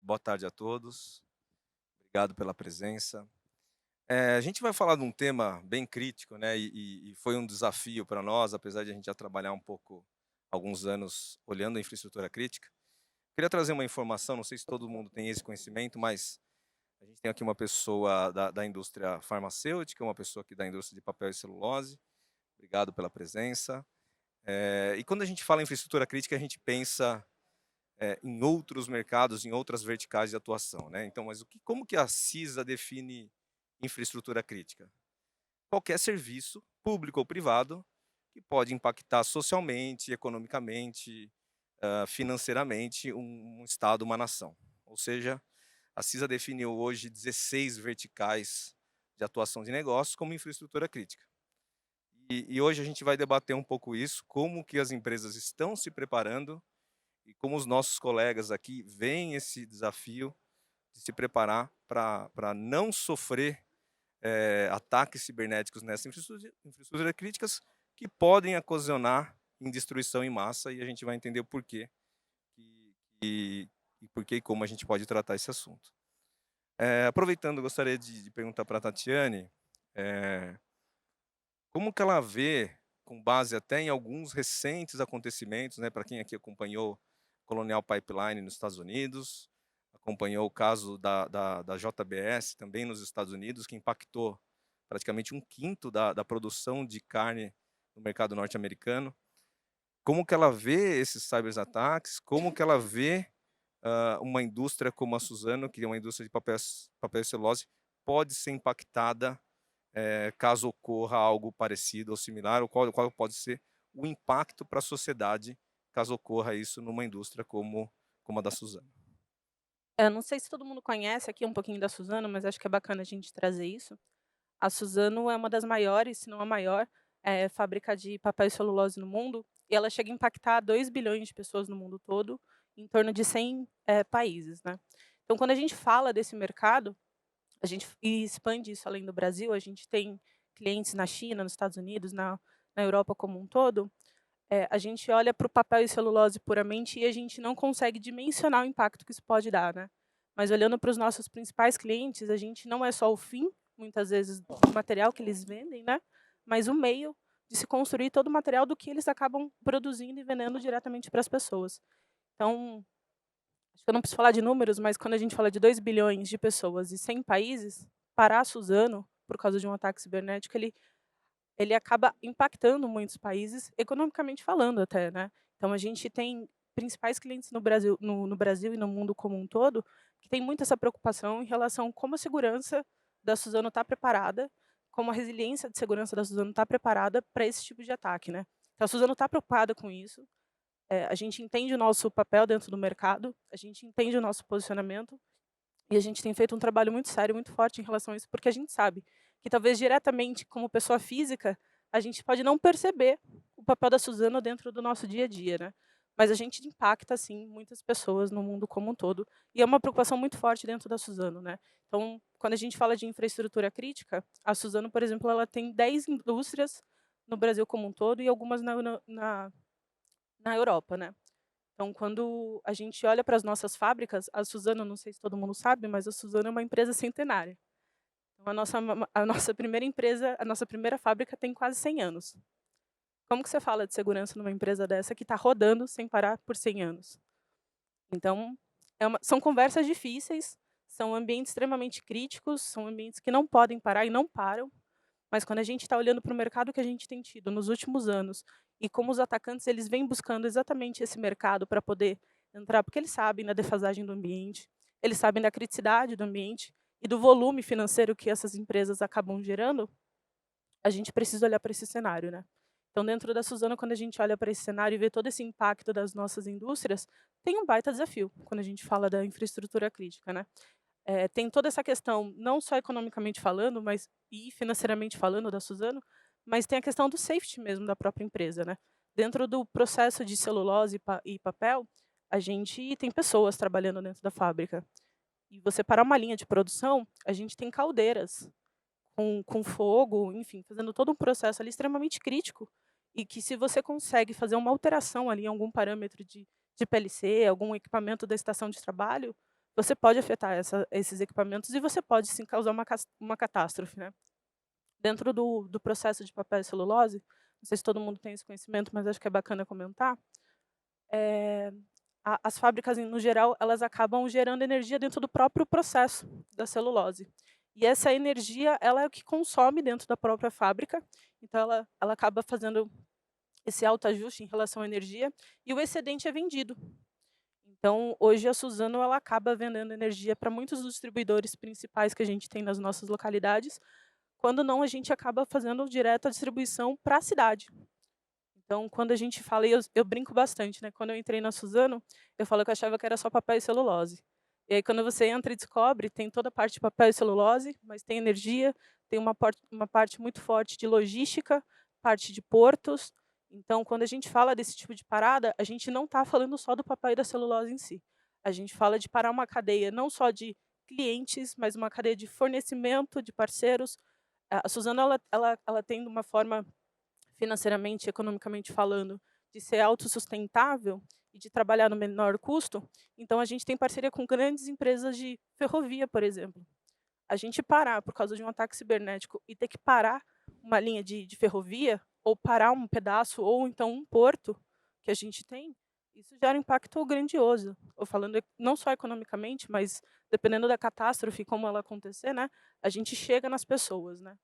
boa tarde a todos. Obrigado pela presença. A gente vai falar de um tema bem crítico, né, e foi um desafio para nós, apesar de a gente já trabalhar um pouco, alguns anos olhando a infraestrutura crítica. Queria trazer uma informação, não sei se todo mundo tem esse conhecimento, mas a gente tem aqui uma pessoa da indústria farmacêutica, uma pessoa aqui da indústria de papel e celulose. Obrigado pela presença. E quando a gente fala em infraestrutura crítica, a gente pensa em outros mercados, em outras verticais de atuação, né. Então, mas como que a CISA define infraestrutura crítica? Qualquer serviço, público ou privado, que pode impactar socialmente, economicamente, financeiramente um estado, uma nação. Ou seja, a CISA definiu hoje 16 verticais de atuação de negócios como infraestrutura crítica. E hoje a gente vai debater um pouco isso, como que as empresas estão se preparando e como os nossos colegas aqui veem esse desafio de se preparar para não sofrer, ataques cibernéticos nessa infraestrutura críticas que podem ocasionar em destruição em massa, e a gente vai entender o porquê e e por que e como a gente pode tratar esse assunto. Aproveitando, eu gostaria de perguntar para a Tatiane, eh, como que ela vê, com base até em alguns recentes acontecimentos, né, para quem aqui acompanhou Colonial Pipeline nos Estados Unidos, acompanhou o caso da JBS também nos Estados Unidos, que impactou praticamente um quinto da produção de carne no mercado norte-americano. Como que ela vê esses cyberataques? Como que ela vê, uma indústria como a Suzano, que é uma indústria de papel e celulose, pode ser impactada caso ocorra algo parecido ou similar, ou qual pode ser o impacto para a sociedade, caso ocorra isso numa indústria como a da Suzano. Eu não sei se todo mundo conhece aqui um pouquinho da Suzano, mas acho que é bacana a gente trazer isso. A Suzano é uma das maiores, se não a maior, fábrica de papel e celulose no mundo, e ela chega a impactar 2 bilhões de pessoas no mundo todo, em torno de 100, países, né. Então quando a gente fala desse mercado, a gente expande isso além do Brasil, a gente tem clientes na China, nos Estados Unidos, na Europa como um todo, a gente olha para o papel e celulose puramente e a gente não consegue dimensionar o impacto que isso pode dar, né. Mas olhando para os nossos principais clientes, a gente não é só o fim, muitas vezes, do material que eles vendem, né, mas o meio de se construir todo o material do que eles acabam produzindo e vendendo diretamente para as pessoas. Então, acho que eu não preciso falar de números, mas quando a gente fala de 2 bilhões de pessoas e 100 países, parar a Suzano, por causa de um ataque cibernético, ele acaba impactando muitos países, economicamente falando até, né. Então a gente tem principais clientes no Brasil e no mundo como um todo, que tem muito essa preocupação em relação como a segurança da Suzano está preparada, como a resiliência de segurança da Suzano está preparada para esse tipo de ataque, né. Então a Suzano está preocupada com isso, a gente entende o nosso papel dentro do mercado, a gente entende o nosso posicionamento, e a gente tem feito um trabalho muito sério, muito forte em relação a isso, porque a gente sabe que talvez diretamente como pessoa física, a gente pode não perceber o papel da Suzano dentro do nosso dia a dia, né. Mas a gente impacta sim muitas pessoas no mundo como um todo, e é uma preocupação muito forte dentro da Suzano, né. Então, quando a gente fala de infraestrutura crítica, a Suzano, por exemplo, ela tem 10 indústrias no Brasil como um todo e algumas na Europa, né. Então, quando a gente olha para as nossas fábricas, a Suzano, não sei se todo mundo sabe, mas a Suzano é uma empresa centenária. Então, a nossa primeira empresa, a nossa primeira fábrica tem quase 100 anos. Como que você fala de segurança numa empresa dessa que está rodando sem parar por 100 anos? Então, são conversas difíceis, são ambientes extremamente críticos, são ambientes que não podem parar e não param, mas quando a gente está olhando para o mercado que a gente tem tido nos últimos anos, e como os atacantes eles vêm buscando exatamente esse mercado para poder entrar, porque eles sabem da defasagem do ambiente, eles sabem da criticidade do ambiente e do volume financeiro que essas empresas acabam gerando, a gente precisa olhar para esse cenário, né. Então dentro da Suzano, quando a gente olha para esse cenário e vê todo esse impacto das nossas indústrias, tem um baita desafio, quando a gente fala da infraestrutura crítica, né. Tem toda essa questão, não só economicamente falando, mas e financeiramente falando da Suzano, mas tem a questão do safety mesmo da própria empresa, né. Dentro do processo de celulose e papel, a gente tem pessoas trabalhando dentro da fábrica. E você parar uma linha de produção, a gente tem caldeiras com fogo, enfim, fazendo todo um processo ali extremamente crítico, e que se você consegue fazer uma alteração ali em algum parâmetro de PLC, algum equipamento da estação de trabalho, você pode afetar esses equipamentos e você pode sim causar uma catástrofe, né. Dentro do processo de papel e celulose, não sei se todo mundo tem esse conhecimento, mas acho que é bacana comentar, eh, as fábricas no geral, elas acabam gerando energia dentro do próprio processo da celulose. E essa energia, ela é o que consome dentro da própria fábrica, então ela acaba fazendo esse autoajuste em relação à energia, e o excedente é vendido. Então, hoje a Suzano ela acaba vendendo energia para muitos dos distribuidores principais que a gente tem nas nossas localidades, quando não a gente acaba fazendo direto a distribuição para a cidade. Então, quando a gente fala, e eu brinco bastante, né, quando eu entrei na Suzano, eu falo que eu achava que era só papel e celulose. E aí quando você entra e descobre, tem toda a parte de papel e celulose, mas tem energia, tem uma parte muito forte de logística, parte de portos. Então, quando a gente fala desse tipo de parada, a gente não está falando só do papel e da celulose em si. A gente fala de parar uma cadeia não só de clientes, mas uma cadeia de fornecimento, de parceiros. A Suzano ela tem uma forma, financeiramente, economicamente falando, de ser autossustentável e de trabalhar no menor custo, então a gente tem parceria com grandes empresas de ferrovia, por exemplo. A gente parar por causa de um ataque cibernético e ter que parar uma linha de ferrovia, ou parar um pedaço, ou então um porto que a gente tem, isso gera um impacto grandioso. Ou falando não só economicamente, mas dependendo da catástrofe, como ela acontecer, né, a gente chega nas pessoas, né.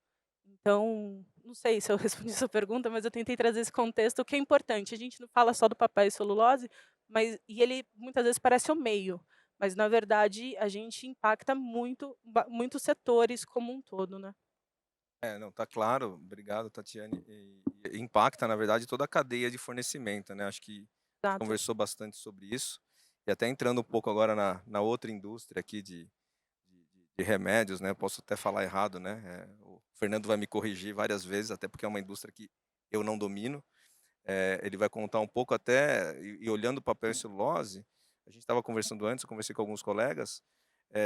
Então, não sei se eu respondi sua pergunta, mas eu tentei trazer esse contexto que é importante. A gente não fala só do papel e celulose, mas ele muitas vezes parece o meio, mas na verdade a gente impacta muitos setores como um todo, né. É, não, tá claro. Obrigado, Tatiane. E impacta, na verdade, toda a cadeia de fornecimento, né, acho que a gente Exato. conversou bastante sobre isso, e até entrando um pouco agora na outra indústria aqui de remédios, né, posso até falar errado, né, o Fernando vai me corrigir várias vezes, até porque é uma indústria que eu não domino. Ele vai contar um pouco até e olhando papel e celulose, a gente estava conversando antes, eu conversei com alguns colegas,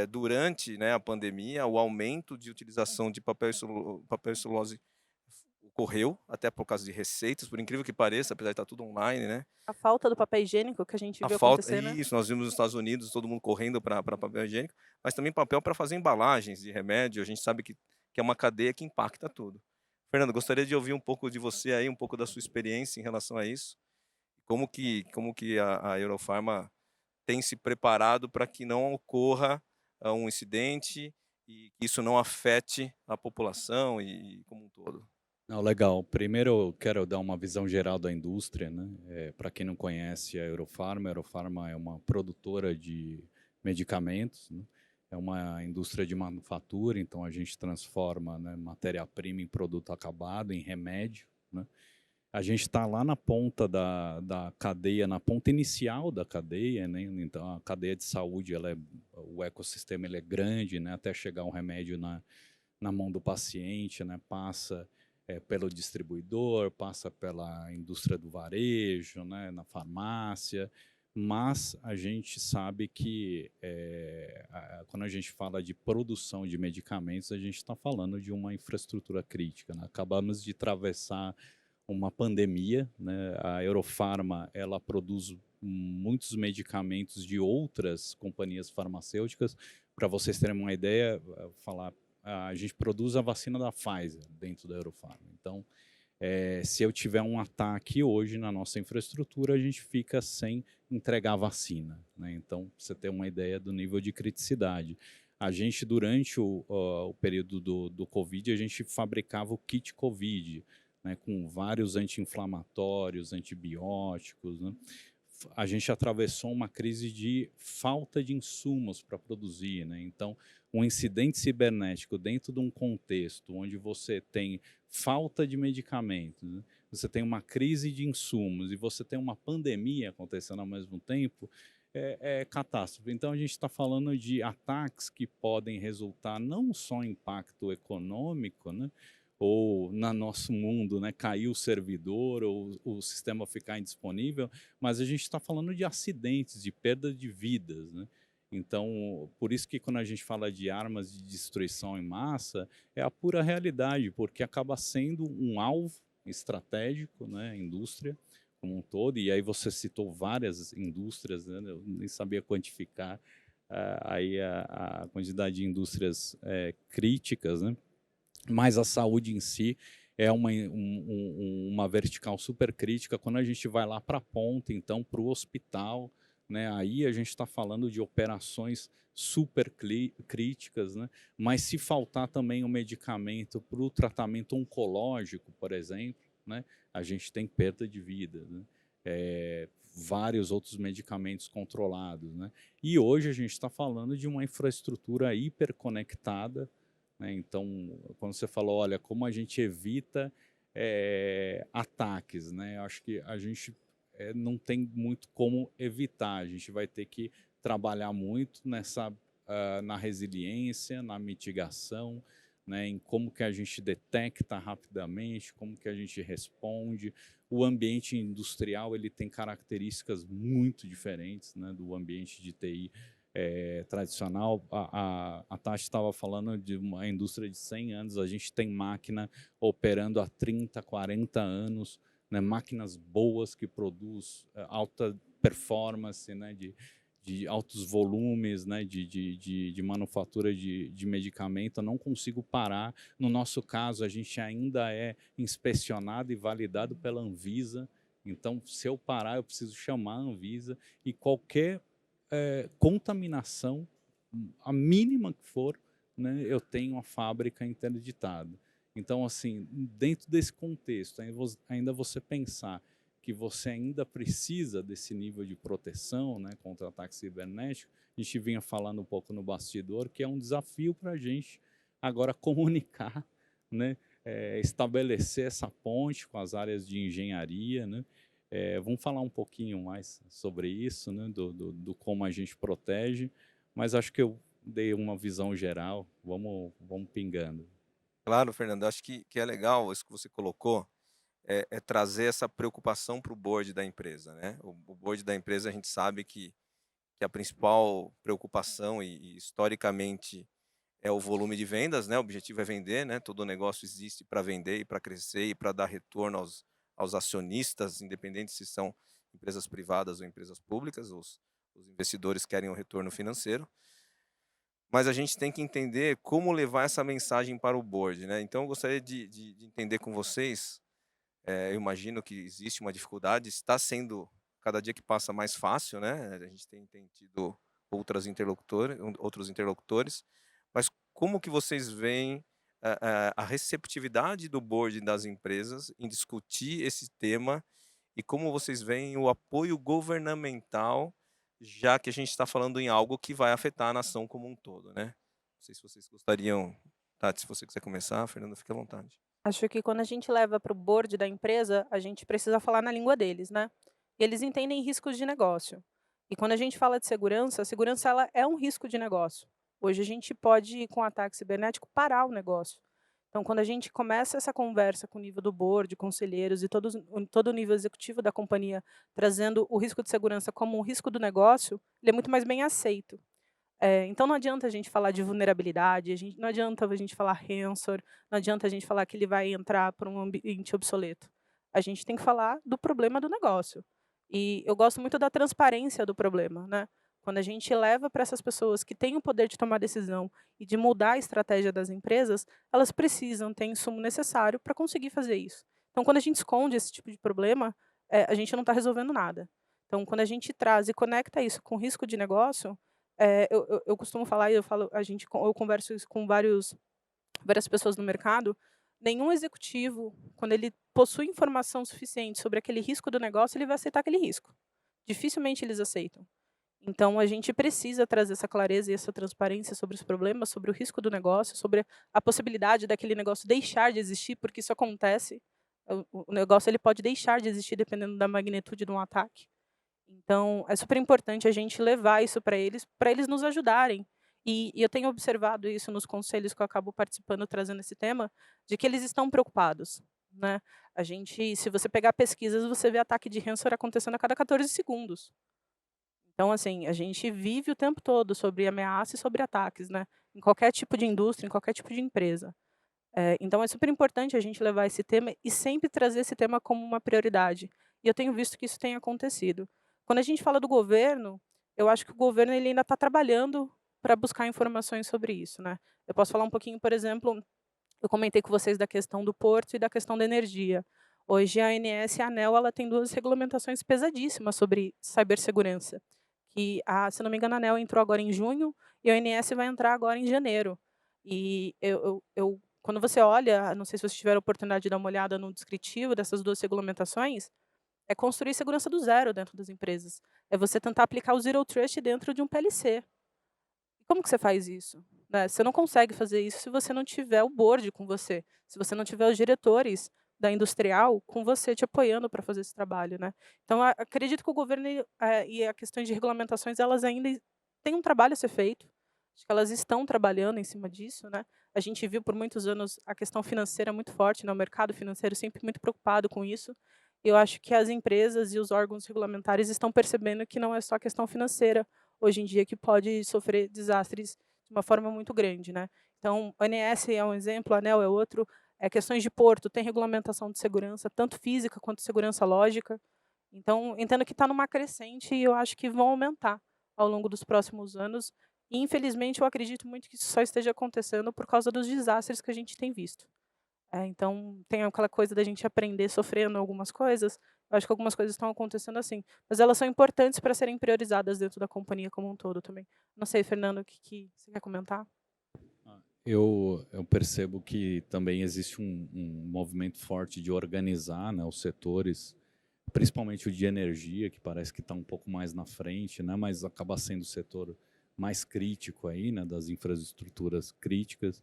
durante, né, a pandemia, o aumento de utilização de papel e celulose ocorreu, até por causa de receitas, por incrível que pareça, apesar de estar tudo online, né. A falta do papel higiênico que a gente A viu falta acontecer, né. isso, nós vimos nos Estados Unidos todo mundo correndo para papel higiênico, mas também papel para fazer embalagens de remédio, a gente sabe que é uma cadeia que impacta tudo. Fernando, gostaria de ouvir um pouco de você aí, um pouco da sua experiência em relação a isso, como que a Eurofarma tem se preparado para que não ocorra, um incidente e que isso não afete a população e como um todo? Não, legal. Primeiro eu quero dar uma visão geral da indústria, né. Pra quem não conhece a Eurofarma é uma produtora de medicamentos, né. É uma indústria de manufatura, então a gente transforma, né, matéria-prima em produto acabado, em remédio, né. A gente está lá na ponta da cadeia, na ponta inicial da cadeia, né, então a cadeia de saúde o ecossistema ele é grande, né, até chegar um remédio na mão do paciente, né, passa, pelo distribuidor, passa pela indústria do varejo, né, na farmácia, mas a gente sabe que, quando a gente fala de produção de medicamentos, a gente está falando de uma infraestrutura crítica, né. Acabamos de atravessar uma pandemia, né, a Eurofarma, ela produz muitos medicamentos de outras companhias farmacêuticas. Para vocês terem uma ideia, falar a gente produz a vacina da Pfizer dentro da Eurofarma. Então, se eu tiver um ataque hoje na nossa infraestrutura, a gente fica sem entregar a vacina, né. Então, pra você ter uma ideia do nível de criticidade. A gente, durante o período do Covid, a gente fabricava o kit Covid, né, com vários anti-inflamatórios, antibióticos, né. A gente atravessou uma crise de falta de insumos para produzir, né, então um incidente cibernético dentro de um contexto onde você tem falta de medicamentos, né, você tem uma crise de insumos e você tem uma pandemia acontecendo ao mesmo tempo, é catástrofe. Então a gente está falando de ataques que podem resultar não só em impacto econômico, né, ou na nosso mundo, né, cair o servidor ou o sistema ficar indisponível, mas a gente está falando de acidentes, de perda de vidas, né. Então, por isso que quando a gente fala de armas de destruição em massa, é a pura realidade, porque acaba sendo um alvo estratégico, né, a indústria como um todo, e aí você citou várias indústrias, né, eu nem sabia quantificar aí a quantidade de indústrias críticas, né? Mas a saúde em si é uma vertical super crítica. Quando a gente vai lá para a ponta, então, para o hospital, né, aí a gente está falando de operações super críticas, né? Mas se faltar também o medicamento para o tratamento oncológico, por exemplo, né, a gente tem perda de vida, né? Vários outros medicamentos controlados, né? E hoje a gente está falando de uma infraestrutura hiperconectada, né? Então, quando você falou, olha, como a gente evita ataques, né? Eu acho que a gente não tem muito como evitar. A gente vai ter que trabalhar muito na resiliência, na mitigação, né? Em como que a gente detecta rapidamente, como que a gente responde. O ambiente industrial ele tem características muito diferentes, né, do ambiente de TI tradicional. A Tati estava falando de uma indústria de 100 anos, a gente tem máquina operando há 30, 40 anos, né, máquinas boas que produzem alta performance, né, de altos volumes, né, de manufatura de medicamento. Eu não consigo parar. No nosso caso, a gente ainda é inspecionado e validado pela Anvisa. Então, se eu parar, eu preciso chamar a Anvisa e qualquer contaminação, a mínima que for, né, eu tenho a fábrica interditada. Então, assim, dentro desse contexto, ainda você pensar que você ainda precisa desse nível de proteção, né, contra ataque cibernético, a gente vinha falando um pouco no bastidor, que é um desafio para a gente agora comunicar, né, estabelecer essa ponte com as áreas de engenharia, né. Vamos falar um pouquinho mais sobre isso, né, do como a gente protege, mas acho que eu dei uma visão geral, vamos pingando. Claro, Fernando, acho que é legal isso que você colocou, é trazer essa preocupação para o board da empresa, né. O board da empresa a gente sabe que a principal preocupação e historicamente é o volume de vendas, né, o objetivo é vender, né, todo negócio existe para vender e para crescer e para dar retorno aos acionistas, independente se são empresas privadas ou empresas públicas, os investidores querem um retorno financeiro. Mas a gente tem que entender como levar essa mensagem para o board, né. Então eu gostaria de entender com vocês, eu imagino que existe uma dificuldade, está sendo cada dia que passa mais fácil, né, a gente tem tido outros interlocutores, mas como que vocês veem a receptividade do board das empresas em discutir esse tema e como vocês veem o apoio governamental, já que a gente está falando em algo que vai afetar a nação como um todo, né. Não sei se vocês gostariam, Tati, se você quiser começar, Fernanda, fique à vontade. Acho que quando a gente leva para o board da empresa, a gente precisa falar na língua deles, né. E eles entendem riscos de negócio. E quando a gente fala de segurança, a segurança ela é um risco de negócio. Hoje a gente pode, com ataque cibernético, parar o negócio. Então, quando a gente começa essa conversa com o nível do board, conselheiros e todo o nível executivo da companhia, trazendo o risco de segurança como um risco do negócio, ele é muito mais bem aceito. Então não adianta a gente falar de vulnerabilidade, não adianta a gente falar ransomware, não adianta a gente falar que ele vai entrar para um ambiente obsoleto. A gente tem que falar do problema do negócio. E eu gosto muito da transparência do problema, né. Quando a gente leva para essas pessoas que têm o poder de tomar decisão e de mudar a estratégia das empresas, elas precisam ter insumo necessário para conseguir fazer isso. Então quando a gente esconde esse tipo de problema, a gente não está resolvendo nada. Então quando a gente traz e conecta isso com risco de negócio, eu costumo falar e eu falo eu converso isso com várias pessoas no mercado, nenhum executivo, quando ele possui informação suficiente sobre aquele risco do negócio, ele vai aceitar aquele risco. Dificilmente eles aceitam. Então a gente precisa trazer essa clareza e essa transparência sobre os problemas, sobre o risco do negócio, sobre a possibilidade daquele negócio deixar de existir, porque isso acontece. O negócio ele pode deixar de existir dependendo da magnitude de um ataque. Então, é super importante a gente levar isso para eles nos ajudarem. E eu tenho observado isso nos conselhos que eu acabo participando, trazendo esse tema, de que eles estão preocupados, né. Se você pegar pesquisas, você vê ataque de ransomware acontecendo a cada 14 segundos. Então, assim, a gente vive o tempo todo sobre ameaça e sobre ataques, né, em qualquer tipo de indústria, em qualquer tipo de empresa. Então é super importante a gente levar esse tema e sempre trazer esse tema como uma prioridade. E eu tenho visto que isso tem acontecido. Quando a gente fala do governo, Eu acho que o governo ele ainda está trabalhando para buscar informações sobre isso, né. Eu posso falar um pouquinho, por exemplo, eu comentei com vocês da questão do porto e da questão da energia. Hoje a ANS e a ANEEL, ela tem 2 regulamentações pesadíssimas sobre cibersegurança, que se eu não me engano a ANEEL entrou agora em junho e a ANS vai entrar agora em janeiro. E eu quando você olha, não sei se vocês tiveram a oportunidade de dar uma olhada no descritivo dessas 2 regulamentações, é construir segurança do zero dentro das empresas. É você tentar aplicar o Zero Trust dentro de um PLC. E como que você faz isso? Né, você não consegue fazer isso se você não tiver o board com você, se você não tiver os diretores da industrial com você te apoiando para fazer esse trabalho, né. Então acredito que o governo e a questões de regulamentações, elas ainda têm um trabalho a ser feito, acho que elas estão trabalhando em cima disso, né. A gente viu por muitos anos a questão financeira muito forte, né, o mercado financeiro sempre muito preocupado com isso. Eu acho que as empresas e os órgãos regulamentares estão percebendo que não é só questão financeira, hoje em dia, que pode sofrer desastres de uma forma muito grande, né. Então, o ONS é um exemplo, a ANEEL é outro, questões de porto, tem regulamentação de segurança, tanto física quanto segurança lógica. Então, entendo que está numa crescente e eu acho que vão aumentar ao longo dos próximos anos. E, infelizmente, eu acredito muito que isso só esteja acontecendo por causa dos desastres que a gente tem visto. Então tem aquela coisa da gente aprender sofrendo algumas coisas, eu acho que algumas coisas estão acontecendo assim, mas elas são importantes para serem priorizadas dentro da companhia como um todo também. Não sei, Fernando, o que você quer comentar? Eu percebo que também existe um movimento forte de organizar, né, os setores, principalmente o de energia, que parece que está um pouco mais na frente, né, mas acaba sendo o setor mais crítico aí, né, das infraestruturas críticas.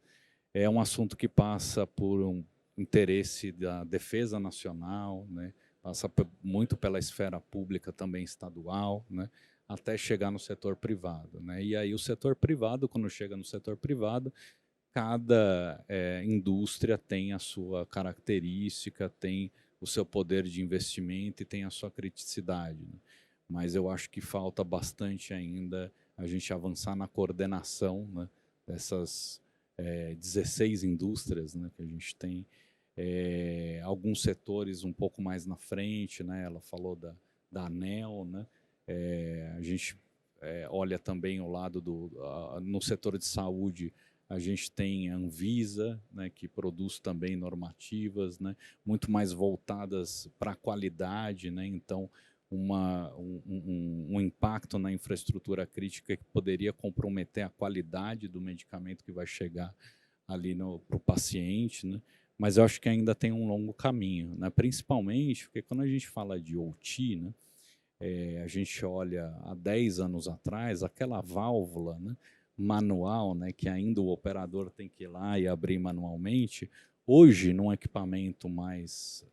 É um assunto que passa por um interesse da defesa nacional, né, passa muito pela esfera pública também estadual, né, até chegar no setor privado, né. E aí o setor privado, quando chega no setor privado, cada indústria tem a sua característica, tem o seu poder de investimento e tem a sua criticidade, né. Mas eu acho que falta bastante ainda a gente avançar na coordenação, né, dessas 16 indústrias, né, que a gente tem. Alguns setores um pouco mais na frente, né, ela falou da ANEEL, né, a gente olha também o lado no setor de saúde, a gente tem a Anvisa, né, que produz também normativas, né, muito mais voltadas para a qualidade, né, então um impacto na infraestrutura crítica que poderia comprometer a qualidade do medicamento que vai chegar ali para o paciente, né, mas eu acho que ainda tem um longo caminho, né, principalmente porque quando a gente fala de OT, né, a gente olha há 10 anos atrás, aquela válvula, né, manual, né, que ainda o operador tem que ir lá e abrir manualmente, hoje, num equipamento mais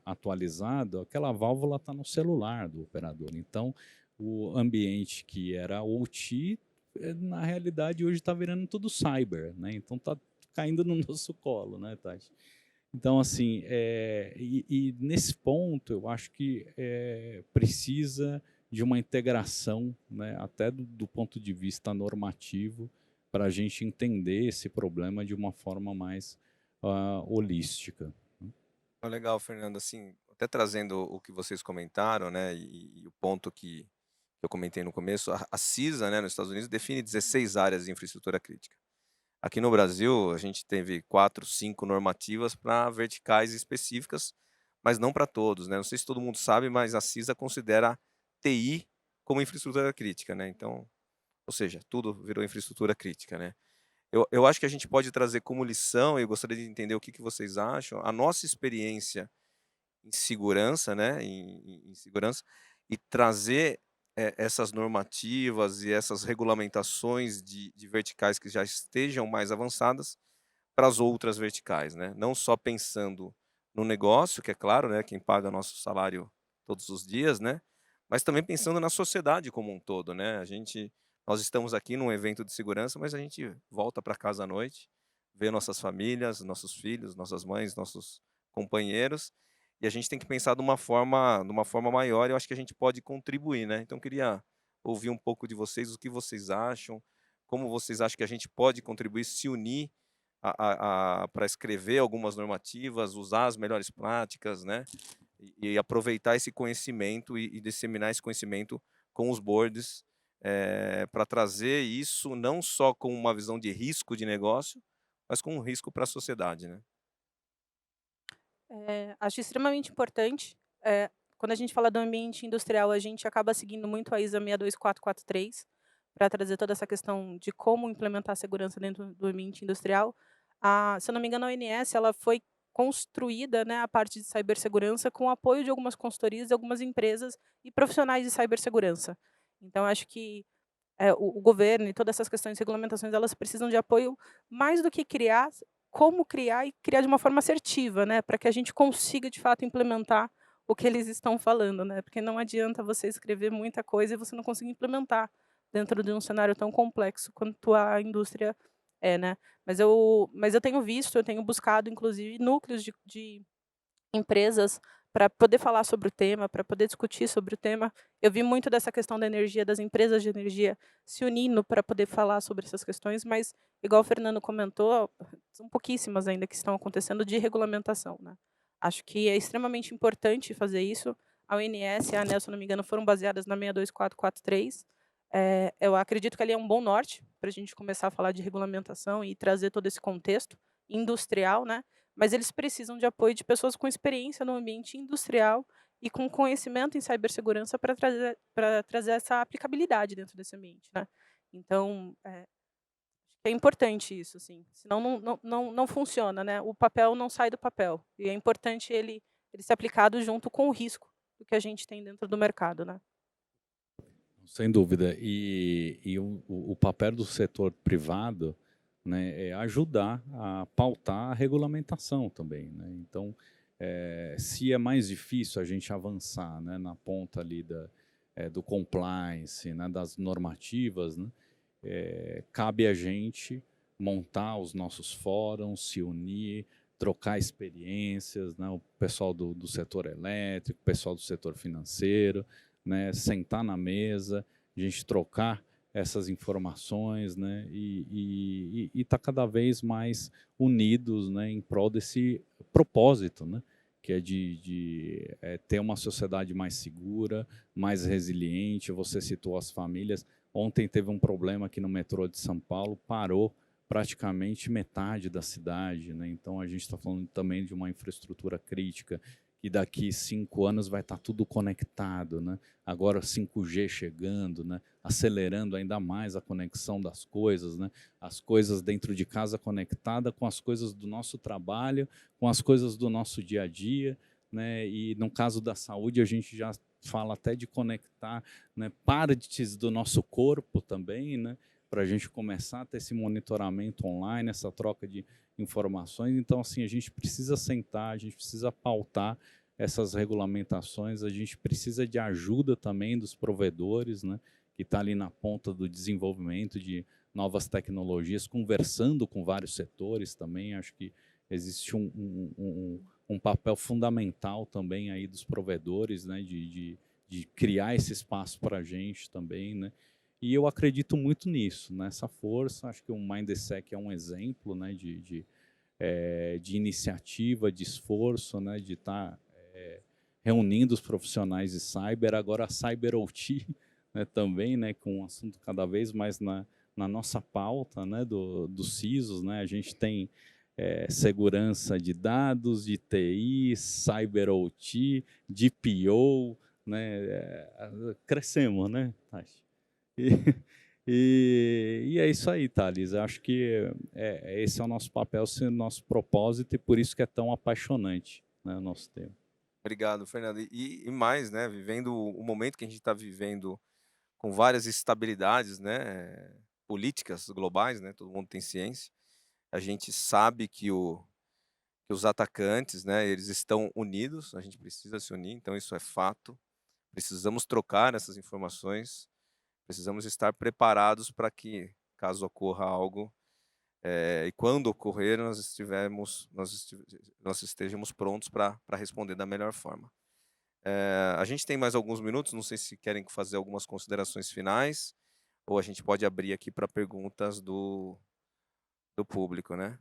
atualizado, aquela válvula está no celular do operador. Então, o ambiente que era OT, na realidade, hoje está virando tudo cyber, né? Então, está caindo no nosso colo, né, Tati? Então, assim, nesse ponto, eu acho que precisa de uma integração, né, até do ponto de vista normativo, para a gente entender esse problema de uma forma mais holística. Legal, Fernando, assim, até trazendo o que vocês comentaram, né, e o ponto que eu comentei no começo, a CISA, né, nos Estados Unidos define 16 áreas de infraestrutura crítica. Aqui no Brasil, a gente teve 4, 5 normativas para verticais específicas, mas não para todos, né. Não sei se todo mundo sabe, mas a CISA considera TI como infraestrutura crítica, né, então, ou seja, tudo virou infraestrutura crítica, né. Eu acho que a gente pode trazer como lição, e eu gostaria de entender o que que vocês acham, a nossa experiência em segurança, né, em segurança, e trazer, essas normativas e essas regulamentações de verticais que já estejam mais avançadas para as outras verticais, né. Não só pensando no negócio, que é claro, né, quem paga nosso salário todos os dias, né, mas também pensando na sociedade como um todo, né. Nós estamos aqui num evento de segurança, mas a gente volta para casa à noite, vê nossas famílias, nossos filhos, nossas mães, nossos companheiros, e a gente tem que pensar de uma forma maior, e eu acho que a gente pode contribuir, né. Então queria ouvir um pouco de vocês, o que vocês acham, como vocês acham que a gente pode contribuir, se unir para escrever algumas normativas, usar as melhores práticas, né, e aproveitar esse conhecimento e disseminar esse conhecimento com os boards, para trazer isso não só com uma visão de risco de negócio, mas com um risco para a sociedade, né. Acho extremamente importante, quando a gente fala do ambiente industrial, a gente acaba seguindo muito a ISA 62443, para trazer toda essa questão de como implementar a segurança dentro do ambiente industrial. Se eu não me engano, a ONS ela foi construída, né, a parte de cibersegurança com o apoio de algumas consultorias, de algumas empresas e profissionais de cibersegurança. Então acho que o governo e todas essas questões de regulamentações, elas precisam de apoio mais do que criar, como criar e criar de uma forma assertiva, né, para que a gente consiga de fato implementar o que eles estão falando, né, porque não adianta você escrever muita coisa e você não conseguir implementar dentro de um cenário tão complexo quanto a indústria é, né. Mas eu tenho visto, eu tenho buscado inclusive núcleos de empresas para poder falar sobre o tema, para poder discutir sobre o tema. Eu vi muito dessa questão da energia, das empresas de energia se unindo para poder falar sobre essas questões, mas igual o Fernando comentou, são pouquíssimas ainda que estão acontecendo de regulamentação, né. Acho que é extremamente importante fazer isso. A ONS e a ANEEL, se eu não me engano, foram baseadas na 62443. Eu acredito que ali é um bom norte para a gente começar a falar de regulamentação e trazer todo esse contexto industrial, né, mas eles precisam de apoio de pessoas com experiência no ambiente industrial e com conhecimento em cibersegurança para trazer essa aplicabilidade dentro desse ambiente, né. Então, é importante isso, assim, senão não funciona, né, o papel não sai do papel, e é importante ele ser aplicado junto com o risco do que a gente tem dentro do mercado, né. Sem dúvida. E o papel do setor privado, né, é ajudar a pautar a regulamentação também, né. Então, se é mais difícil a gente avançar, né, na ponta ali do compliance, né, das normativas, né, cabe a gente montar os nossos fóruns, se unir, trocar experiências, né, o pessoal do setor elétrico, o pessoal do setor financeiro, né, sentar na mesa, a gente trocar essas informações, né, e estar cada vez mais unidos, né, em prol desse propósito, né, que é de ter uma sociedade mais segura, mais resiliente. Você citou as famílias. Ontem teve um problema aqui no metrô de São Paulo, parou praticamente metade da cidade, né? Então a gente está falando também de uma infraestrutura crítica que daqui 5 anos vai estar tudo conectado, né? Agora 5G chegando, né? Acelerando ainda mais a conexão das coisas, né? As coisas dentro de casa conectada com as coisas do nosso trabalho, com as coisas do nosso dia a dia, né? E no caso da saúde a gente já fala até de conectar, né, partes do nosso corpo também, né, para a gente começar a ter esse monitoramento online, essa troca de informações. Então, assim, a gente precisa sentar, a gente precisa pautar essas regulamentações, a gente precisa de ajuda também dos provedores, né, que está ali na ponta do desenvolvimento de novas tecnologias, conversando com vários setores também. Acho que existe um papel fundamental também aí dos provedores, né, de criar esse espaço para a gente também, né? E eu acredito muito nisso, nessa força. Acho que o Mindsec é um exemplo, né, de iniciativa, de esforço, né, de estar reunindo os profissionais de cyber. Agora a Cyber OT, né, também, né, com um assunto cada vez mais na nossa pauta, né, dos CISOs, né? A gente tem segurança de dados, de TI, Cyber OT, DPO, né? Crescemos, né, Tati? E, e é isso aí, Thales. Eu acho que esse é o nosso papel, esse é o nosso propósito, e por isso que é tão apaixonante, né, o nosso tema. Obrigado, Fernando. E mais, né, vivendo o momento que a gente está vivendo com várias instabilidades, né, políticas globais, né, todo mundo tem ciência. A gente sabe que os atacantes, né, eles estão unidos, a gente precisa se unir, então isso é fato. Precisamos trocar essas informações, precisamos estar preparados para que, caso ocorra algo, e quando ocorrer, nós estejamos prontos para responder da melhor forma. A gente tem mais alguns minutos, não sei se querem fazer algumas considerações finais, ou a gente pode abrir aqui para perguntas do público, né?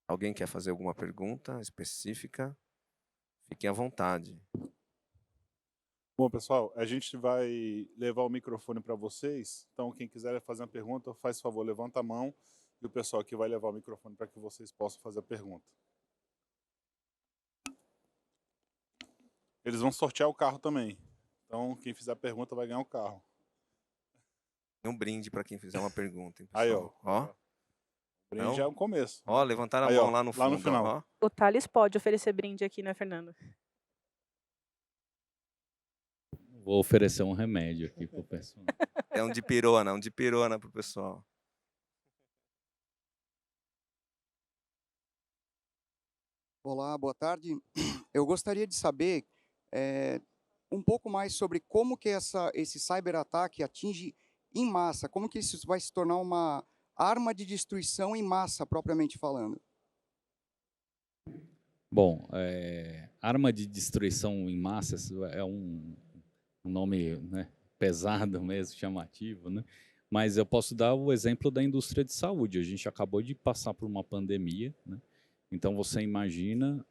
Alguém quer fazer alguma pergunta específica? Fiquem à vontade. Bom, pessoal, a gente vai levar o microfone para vocês. Então, quem quiser fazer uma pergunta, faz favor, levanta a mão. E o pessoal aqui vai levar o microfone para que vocês possam fazer a pergunta. Eles vão sortear o carro também. Então, quem fizer a pergunta vai ganhar o carro. Tem um brinde para quem fizer uma pergunta, hein, Aí, pessoal. ó. Ó, O brinde Não? já é o começo. ó, levantaram a Aí, mão ó, lá no lá no fundo, final. ó. O Thales pode oferecer brinde aqui, né, Fernando? Vou oferecer um remédio aqui pro pessoal. É um de pirona pro pessoal. Olá, boa tarde. Eu gostaria de saber um pouco mais sobre como que esse cyberataque atinge em massa, como que isso vai se tornar uma arma de destruição em massa, propriamente falando. Bom, arma de destruição em massa é um nome, né, pesado mesmo, chamativo, né? Mas eu posso dar o exemplo da indústria de saúde. A gente acabou de passar por uma pandemia, né? Então você imagina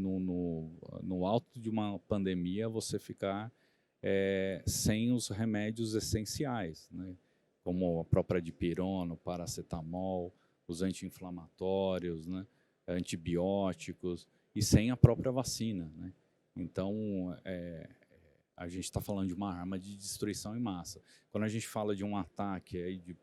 no alto de uma pandemia você ficar sem os remédios essenciais, né? Como a própria dipirona, o paracetamol, os anti-inflamatórios, né? Antibióticos, e sem a própria vacina, né? Então, a gente está falando de uma arma de destruição em massa. Quando a gente fala de um ataque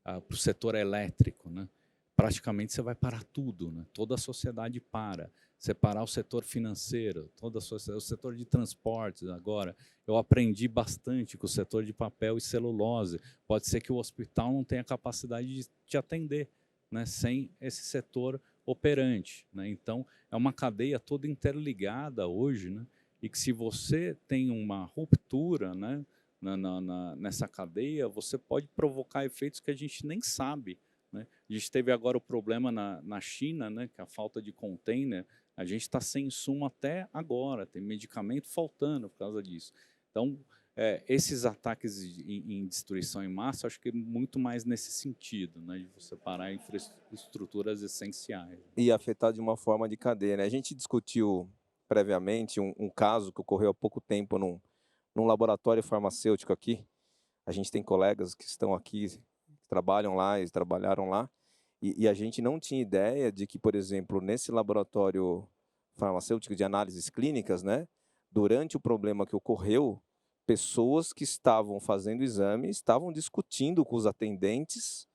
para o setor elétrico, né? Praticamente você vai parar tudo, né? Toda a sociedade para. Separar o setor financeiro, o setor de transportes agora. Eu aprendi bastante com o setor de papel e celulose. Pode ser que o hospital não tenha capacidade de te atender, né? Sem esse setor operante, né? Então, é uma cadeia toda interligada hoje, né? E que se você tem uma ruptura, né, nessa cadeia, você pode provocar efeitos que a gente nem sabe, né? A gente teve agora o problema na China, né, que é a falta de container. A gente está sem insumo até agora, tem medicamento faltando por causa disso. Então, esses ataques em destruição em massa, acho que é muito mais nesse sentido, né, de você parar infraestruturas essenciais. E afetar de uma forma de cadeia, né? A gente discutiu previamente um caso que ocorreu há pouco tempo num laboratório farmacêutico aqui. A gente tem colegas que estão aqui, que trabalham lá, eles trabalharam lá, e a gente não tinha ideia de que, por exemplo, nesse laboratório farmacêutico de análises clínicas, né, durante o problema que ocorreu, pessoas que estavam fazendo exame estavam discutindo com os atendentes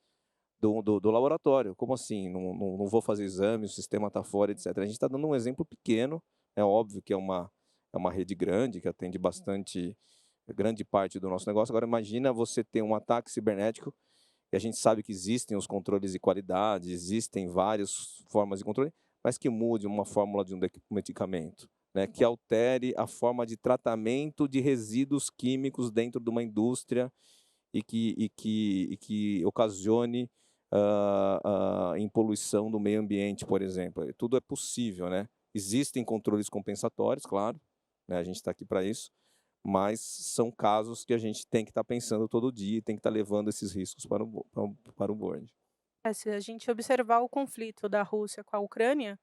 do laboratório. Como assim? Não vou fazer exame, o sistema está fora, etc. A gente está dando um exemplo pequeno, é óbvio que é uma rede grande, que atende grande parte do nosso negócio. Agora, imagina você ter um ataque cibernético, e a gente sabe que existem os controles de qualidade, existem várias formas de controle, mas que mude uma fórmula de um medicamento, né, que altere a forma de tratamento de resíduos químicos dentro de uma indústria e que ocasione em poluição do meio ambiente, por exemplo. Tudo é possível, né? Existem controles compensatórios, claro, né? A gente está aqui para isso, mas são casos que a gente tem que estar pensando todo dia e tem que estar levando esses riscos para o board. Se a gente observar o conflito da Rússia com a Ucrânia,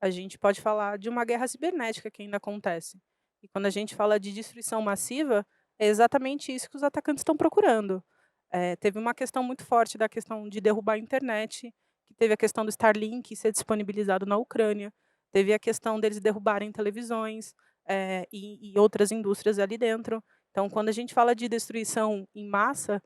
a gente pode falar de uma guerra cibernética que ainda acontece. E quando a gente fala de destruição massiva, é exatamente isso que os atacantes estão procurando. Teve uma questão muito forte da questão de derrubar a internet, que teve a questão do Starlink ser disponibilizado na Ucrânia, teve a questão deles derrubarem televisões, e outras indústrias ali dentro. Então, quando a gente fala de destruição em massa,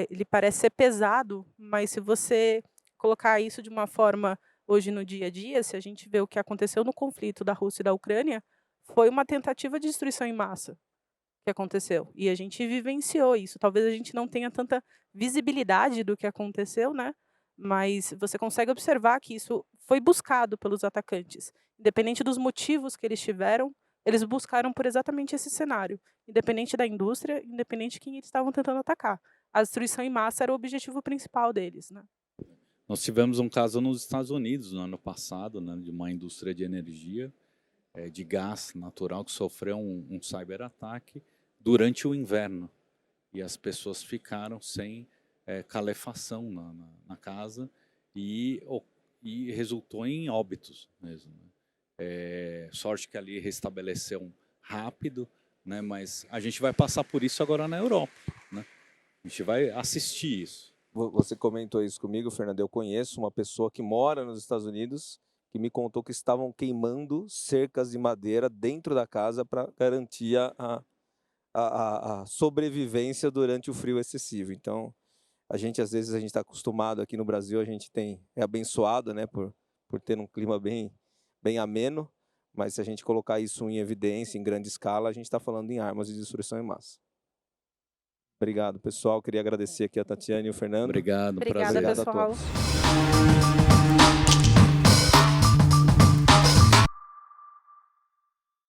ele parece ser pesado, mas se você colocar isso de uma forma hoje no dia a dia, se a gente vê o que aconteceu no conflito da Rússia e da Ucrânia, foi uma tentativa de destruição em massa que aconteceu. E a gente vivenciou isso. Talvez a gente não tenha tanta visibilidade do que aconteceu, né? Mas você consegue observar que isso foi buscado pelos atacantes. Independente dos motivos que eles tiveram, eles buscaram por exatamente esse cenário. Independente da indústria, independente de quem eles estavam tentando atacar. A destruição em massa era o objetivo principal deles, né? Nós tivemos um caso nos Estados Unidos no ano passado, né, de uma indústria de energia, de gás natural, que sofreu um cyberataque durante o inverno. E as pessoas ficaram sem calefação na casa e resultou em óbitos mesmo, né? Sorte que ali restabeleceu rápido, né? Mas a gente vai passar por isso agora na Europa, né? A gente vai assistir isso. Você comentou isso comigo, Fernando. Eu conheço uma pessoa que mora nos Estados Unidos que me contou que estavam queimando cercas de madeira dentro da casa para garantir a sobrevivência durante o frio excessivo. Então, às vezes, a gente está acostumado aqui no Brasil, é abençoado, né, por ter um clima bem ameno, mas se a gente colocar isso em evidência, em grande escala, a gente está falando em armas de destruição em massa. Obrigado, pessoal. Queria agradecer aqui a Tatiana e o Fernando. Obrigado, Obrigada, prazer. Obrigado a pessoal. todos.